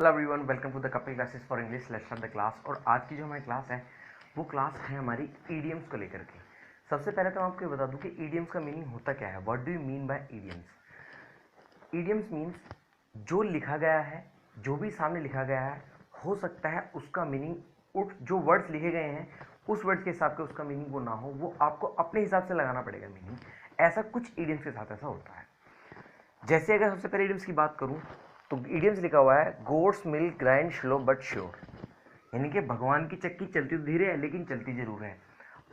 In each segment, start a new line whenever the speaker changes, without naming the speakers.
Hello everyone, welcome to the Kapil Classes for English. Let's start the class. और आज की जो हमारी क्लास है वो क्लास है हमारी ईडियम्स को लेकर के। सबसे पहले तो मैं आपको ये बता दूं कि ईडियम्स का मीनिंग होता क्या है। What do you mean by idioms? Idioms means जो लिखा गया है, जो भी सामने लिखा गया है, हो सकता है उसका मीनिंग जो वर्ड्स लिखे गए हैं उस वर्ड्स के हिसाब से उसका मीनिंग वो ना हो, वो आपको अपने हिसाब से लगाना पड़ेगा मीनिंग। ऐसा कुछ ईडियम्स के साथ ऐसा होता है। जैसे अगर सबसे पहले ईडियम्स की बात करूं तो ईडियम्स लिखा हुआ है God's milk grind slow but sure, यानी कि भगवान की चक्की चलती तो धीरे है लेकिन चलती जरूर है।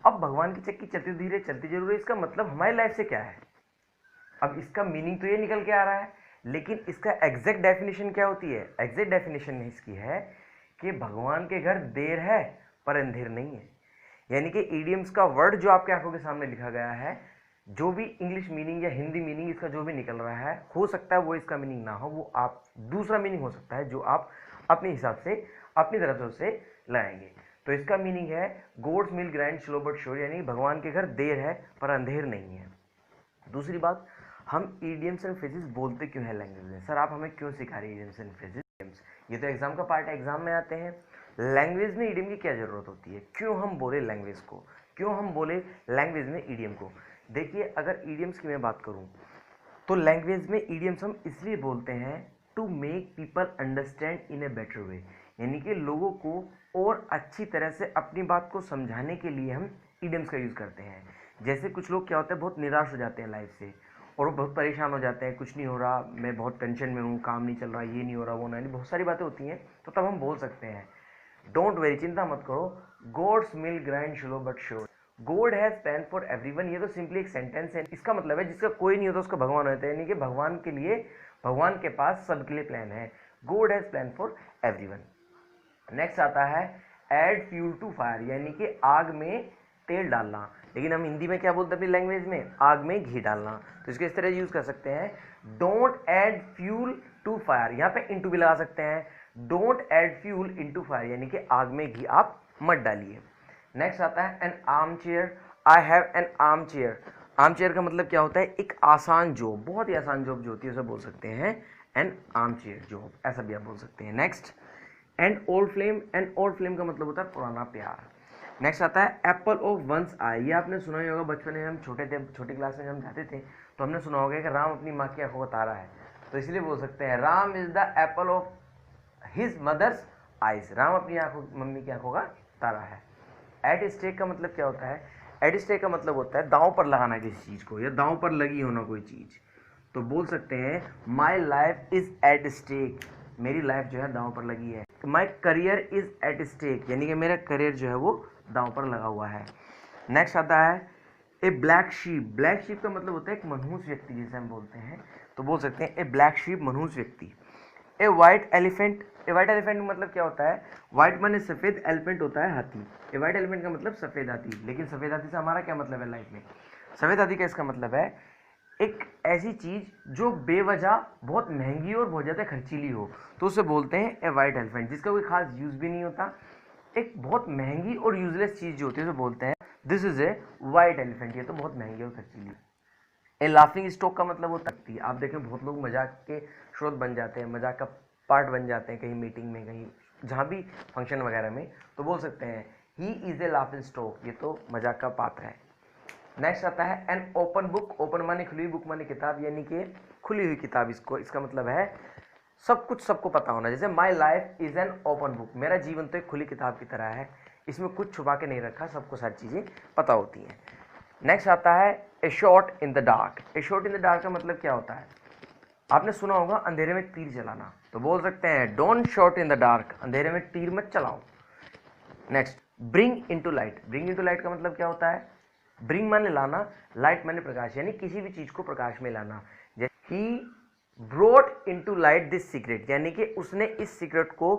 अब भगवान की चक्की चलती तो धीरे चलती जरूर है, इसका मतलब हमारी लाइफ से क्या है? अब इसका मीनिंग तो ये निकल के आ रहा है, लेकिन इसका एग्जैक्ट डेफिनेशन क्या होती है? एग्जैक्ट डेफिनेशन इसकी है कि भगवान के घर देर है पर अंधेर नहीं है। यानी कि ईडियम्स का वर्ड जो आपके आंखों के सामने लिखा गया है, जो भी इंग्लिश मीनिंग या हिंदी मीनिंग इसका जो भी निकल रहा है, हो सकता है वो इसका मीनिंग ना हो, वो आप दूसरा मीनिंग हो सकता है जो आप अपने हिसाब से अपनी तरफ से उसे लाएंगे। तो इसका मीनिंग है God's milk grind slow but sure, यानी भगवान के घर देर है पर अंधेर नहीं है। दूसरी बात, हम ईडियम्स एंड फ्रेजेस बोलते क्यों है लैंग्वेज में? सर आप हमें क्यों सिखा रहे हैं ईडियम्स एंड फ्रेजेस? ये तो एग्जाम का पार्ट है, एग्जाम में आते हैं। लैंग्वेज में ईडियम की क्या जरूरत होती है? क्यों हम बोले लैंग्वेज को, क्यों हम बोले लैंग्वेज में ईडियम को? देखिए, अगर ईडियम्स की मैं बात करूं तो लैंग्वेज में ईडियम्स हम इसलिए बोलते हैं to make people understand in a better way, यानी कि लोगों को और अच्छी तरह से अपनी बात को समझाने के लिए हम ईडियम्स का यूज़ करते हैं। जैसे कुछ लोग क्या होता है, बहुत निराश हो जाते हैं लाइफ से और वो बहुत परेशान हो जाते हैं, कुछ नहीं हो रहा, मैं बहुत टेंशन में हूँ, काम नहीं चल रहा, ये नहीं हो रहा, वो नहीं, बहुत सारी बातें होती हैं। तो तब हम बोल सकते हैं डोंट वेरी, चिंता मत करो, God's milk grind slow but sure. God has plan for everyone, ये तो सिंपली एक सेंटेंस है। इसका मतलब है जिसका कोई नहीं होता उसका भगवान होता है, यानी कि भगवान के लिए, भगवान के पास सबके लिए प्लान है। God has plan for everyone. Next आता है एड फ्यूल टू फायर, यानी कि आग में तेल डालना, लेकिन हम हिंदी में क्या बोलते हैं अपनी लैंग्वेज में? आग में घी डालना। तो इसको इस तरह यूज कर सकते हैं, don't add fuel to fire, यहाँ पे इंटू भी लगा सकते हैं, don't add fuel into fire, यानी कि आग में घी आप मत डालिए। नेक्स्ट आता है N arm chair, I have an arm chair. Arm chair का मतलब क्या होता है? एक आसान जॉब, बहुत ही आसान जॉब जो होती है उसे बोल सकते हैं एन आर्म चेयर जॉब, ऐसा भी आप बोल सकते हैं। Next and old flame, and old flame का मतलब होता है पुराना प्यार। नेक्स्ट आता है एप्पल ऑफ वंस आई, ये आपने सुना ही होगा, बचपन में हम छोटे थे, छोटी क्लास में जब हम जाते थे तो हमने सुना होगा कि राम अपनी माँ की आंखों का तारा है, तो इसलिए बोल सकते हैं Ram is the apple of his mother's eyes, Ram अपनी आंखों, मम्मी की आंखों का तारा है। एट स्टेक का मतलब क्या होता है? एट स्टेक का मतलब होता है दांव पर लगाना किसी चीज को, या दांव पर लगी होना कोई चीज। तो बोल सकते हैं my life is at stake, मेरी लाइफ जो है दांव पर लगी है। My career is at stake, यानी कि मेरा करियर जो है वो दांव पर लगा हुआ है। नेक्स्ट आता है ए ब्लैक शीप, ब्लैक शीप का मतलब होता है एक मनहूस व्यक्ति, जिसे हम बोलते हैं, तो बोल सकते हैं ए ब्लैक शीप, मनहूस व्यक्ति। ए वाइट एलिफेंट, ए वाइट एलिफेंट का मतलब क्या होता है? वाइट माने सफेद, एलिफेंट होता है हाथी। ए वाइट एलिफेंट का मतलब सफेद हाथी, लेकिन सफेद हाथी से हमारा क्या मतलब है लाइफ में? सफेद हाथी का इसका मतलब है एक ऐसी चीज जो बेवजह बहुत महंगी और बहुत ज्यादा खर्चीली हो, तो उसे बोलते हैं ए वाइट एलिफेंट, जिसका कोई खास यूज भी नहीं होता, एक बहुत महंगी और यूजलेस चीज जो होती है उसे बोलते हैं this is a white elephant, ये तो बहुत महंगी और खर्चीली। ए लाफिंग स्टॉक का मतलब होता है, आप देखें बहुत लोग मजाक के स्रोत बन जाते हैं, मजाक का पार्ट बन जाते हैं, कहीं मीटिंग में, कहीं जहाँ भी फंक्शन वगैरह में, तो बोल सकते हैं he is a laughing stock, ये तो मजाक का पात्र है। नेक्स्ट आता है एन ओपन बुक, ओपन माने खुली हुई, बुक माने किताब, यानी कि खुली हुई किताब, इसको इसका मतलब है सब कुछ सबको पता होना। जैसे माई life is an open book, मेरा जीवन तो एक खुली किताब की तरह है, इसमें कुछ छुपा के नहीं रखा, सबको सारी चीज़ें पता होती हैं। नेक्स्ट आता है a shot in the dark, a shot in the dark का मतलब क्या होता है? आपने सुना होगा अंधेरे में तीर चलाना, तो बोल सकते हैं don't shot in the dark, अंधेरे में तीर मत चलाओ। Next bring into light, bring into light का मतलब क्या होता है? ब्रिंग माने लाना, लाइट माने प्रकाश, यानी किसी भी चीज को प्रकाश में लाना। He brought into light this secret, यानी कि उसने इस सीक्रेट को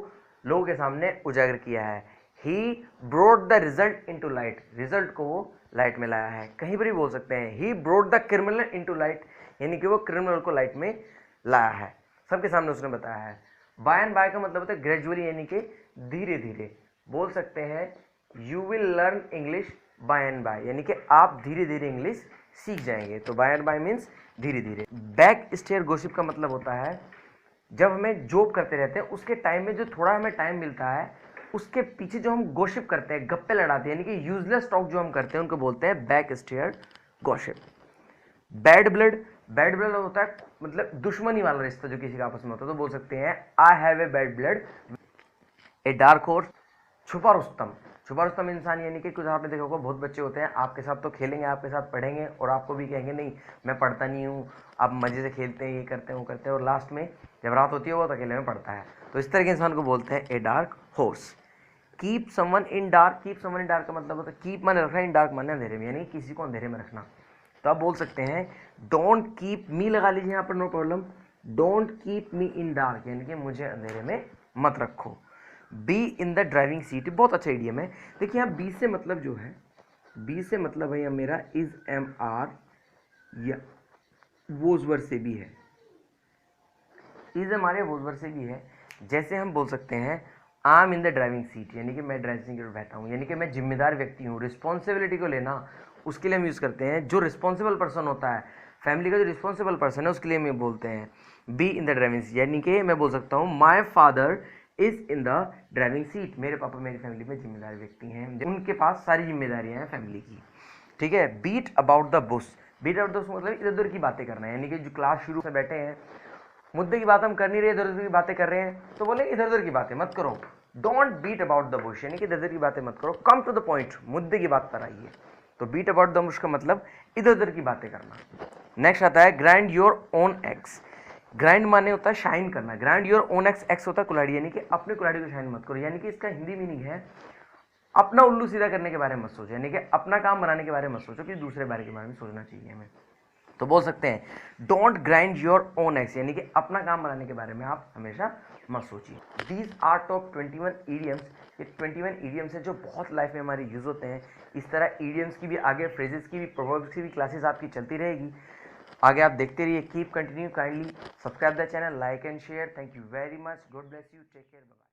लोगों के सामने उजागर किया है। He brought the result into light, result को वो लाइट में लाया है। कहीं पर भी बोल सकते हैं he brought the criminal into light, यानी कि वो क्रिमिनल को लाइट में लाया है, सबके सामने उसने बताया है। बाय एंड बाय का मतलब होता है ग्रेजुअली, यानी कि धीरे धीरे। बोल सकते हैं you will learn English by and by, यानी कि आप धीरे धीरे इंग्लिश सीख जाएंगे। तो बाय एंड बाय मीन्स धीरे धीरे। बैक स्टेयर गॉसिप का मतलब होता है जब हमें जॉब करते रहते हैं उसके टाइम में जो थोड़ा हमें टाइम मिलता है उसके पीछे जो हम गॉसिप करते हैं, गप्पे लड़ाते हैं, यानी कि यूजलेस टॉक जो हम करते हैं उनको बोलते हैं back stair gossip. Bad blood होता है मतलब दुश्मनी वाला रिश्ता जो किसी का आपस में होता है, तो बोल सकते हैं I have a bad blood. A dark horse, छुपा रुस्तम इंसान, यानी कि कुछ आपने देखा होगा बहुत बच्चे होते हैं आपके साथ तो खेलेंगे, आपके साथ पढ़ेंगे और आपको भी कहेंगे नहीं मैं पढ़ता नहीं हूँ, आप मजे से खेलते हैं, ये करते हैं वो करते हैं, और लास्ट में जब रात होती है वो तो अकेले में पढ़ता है। तो इस तरह के इंसान को बोलते हैं a dark horse. Keep someone in dark का मतलब होता है कीप माने रखना, इन डार्क माने अंधेरे में, यानी किसी को अंधेरे में रखना। तो आप बोल सकते हैं डोंट कीप मी, लगा लीजिए यहाँ पर, no problem. Don't keep me in dark, यानी कि मुझे अंधेरे में मत रखो। Be in the driving seat, बहुत अच्छा इडियम है। देखिए यहाँ बी से मतलब जो है, बी से मतलब है यहाँ मेरा इज एम आर या वोजवर से भी है, इज एम आर या वोजवर से भी है। जैसे हम बोल सकते हैं I am in the driving seat, यानी कि मैं ड्राइविंग सीट पर बैठा हूँ, यानी कि मैं जिम्मेदार व्यक्ति हूँ। रिस्पॉन्सिबिलिटी को लेना उसके लिए हम यूज़ करते हैं, जो रिस्पॉन्सिबल पर्सन होता है फैमिली का, जो रिस्पॉन्सिबल पर्सन है उसके लिए हम बोलते हैं B in the driving seat, यानी कि मैं बोल सकता हूँ my father is in the driving seat, मेरे पापा मेरी फैमिली में जिम्मेदार व्यक्ति हैं, उनके पास सारी जिम्मेदारियां हैं फैमिली की। ठीक है। Beat about the bush, beat about the bush मतलब इधर उधर की बातें करना है, यानी कि जो क्लास शुरू से बैठे हैं मुद्दे की बात हम कर नहीं रहे, इधर उधर की बातें कर रहे हैं, तो बोले इधर उधर की बातें मत करो। Don't beat about the bush, यानी कि इधर उधर की बातें मत करो, कम टू द पॉइंट, मुद्दे की बात पर आइए। तो बीट अबाउट द बुश का मतलब इधर उधर की बातें करना। नेक्स्ट आता है grind your own x. Grind माने होता है शाइन करना, grind your own x, x होता है कुल्हाड़ी, यानी कि अपने कुल्हाड़ी को शाइन मत करो, यानी कि इसका हिंदी मीनिंग है अपना उल्लू सीधा करने के बारे में मत सोचो, यानी कि अपना काम बनाने के बारे में मत सोचो, कि दूसरे बारे के बारे में सोचना चाहिए हमें। तो बोल सकते हैं don't grind your own x, यानी कि अपना काम बनाने के बारे में आप हमेशा मत सोचिए। दीज आर टॉप 21 ईडियम्स, ये 21 ईडियम्स हैं जो बहुत लाइफ में हमारे यूज होते हैं। इस तरह ईडियम्स की भी आगे, फ्रेजेस की भी, प्रोवर्ब्स की भी क्लासेस आपकी चलती रहेगी, आगे आप देखते रहिए। Keep continue, kindly subscribe the channel, like and share. Thank you very much, God bless you, take care, bye.